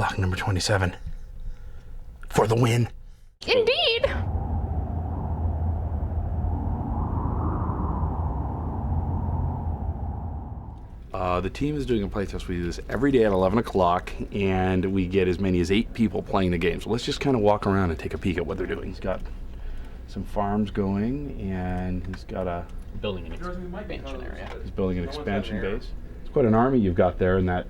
Block number 27. For the win. Indeed! The team is doing a playtest. We do this every day at 11 o'clock, and we get as many as 8 people playing the game. So let's just kind of walk around and take a peek at what they're doing. He's got some farms going, and he's got a... Building an expansion area. He's building an expansion base. It's quite an army you've got there in that,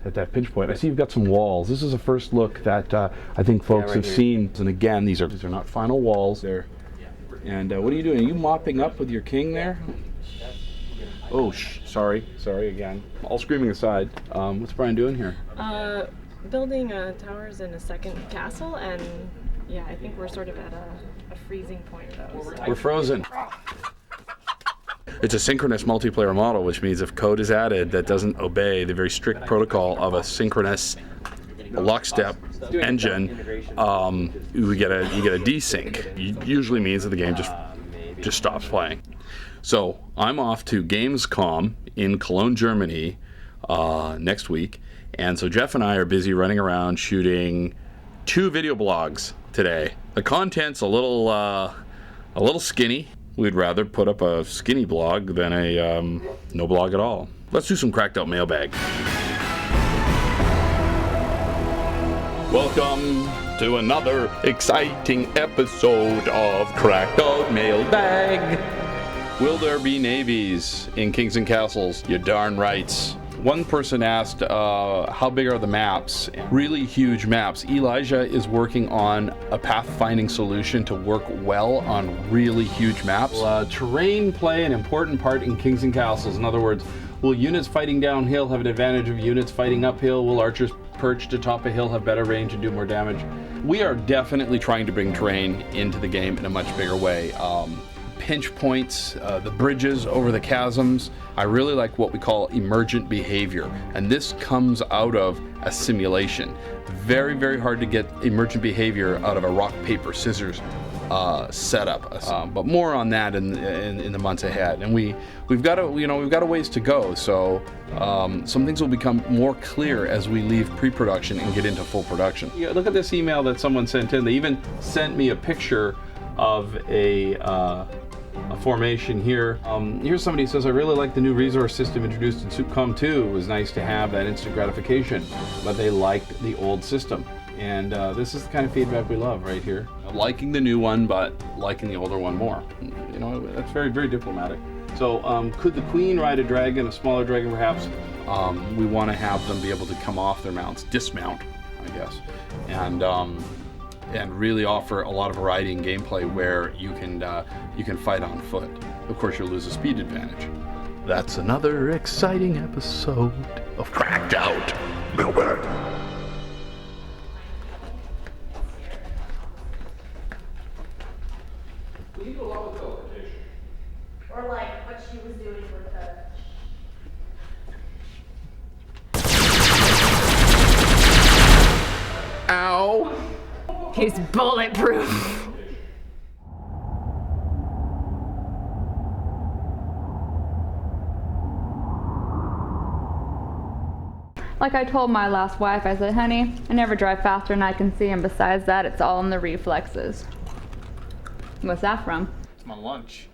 at that pinch point. I see you've got some walls. This is a first look that I think folks have seen. And again, these are not final walls. And what are you doing? Are you mopping up with your king there? Oh, sorry again. All screaming aside. What's Brian doing here? Building towers in a second castle, and yeah, I think we're sort of at a freezing point though. So. We're frozen. It's a synchronous multiplayer model, which means if code is added that doesn't obey the very strict protocol of a synchronous lockstep engine, you get a desync. It usually means that the game just stops playing. So I'm off to Gamescom in Cologne, Germany next week, and so Jeff and I are busy running around shooting 2 video blogs today. The content's a little skinny. We'd rather put up a skinny blog than a no blog at all. Let's do some Cracked Out Mailbag. Welcome to another exciting episode of Cracked Out Mailbag. Will there be navies in Kings and Castles? You're darn right. One person asked, how big are the maps? Really huge maps. Elijah is working on a pathfinding solution to work well on really huge maps. Terrain play an important part in Kings and Castles. In other words, will units fighting downhill have an advantage of units fighting uphill? Will archers perched atop a hill have better range and do more damage? We are definitely trying to bring terrain into the game in a much bigger way. Pinch points, the bridges over the chasms. I really like what we call emergent behavior, and this comes out of a simulation. Very, very hard to get emergent behavior out of a rock, paper, scissors setup. But more on that in the months ahead. And we've got a ways to go. So some things will become more clear as we leave pre-production and get into full production. Yeah, look at this email that someone sent in. They even sent me a picture of a formation here. Here's somebody who says, I really like the new resource system introduced in SoupCom 2. It was nice to have that instant gratification, but they liked the old system. And this is the kind of feedback we love right here. Liking the new one, but liking the older one more. You know, that's very, very diplomatic. So could the queen ride a dragon, a smaller dragon perhaps? We want to have them be able to come off their mounts, dismount, I guess. And really offer a lot of variety in gameplay where you can fight on foot. Of course, you'll lose a speed advantage. That's another exciting episode of Cracked Out Mailbag. We need a lot of teleportation. Or like what she was doing with the... Ow! He's bulletproof. Like I told my last wife, I said, honey, I never drive faster than I can see, and besides that, it's all in the reflexes. What's that from? It's my lunch.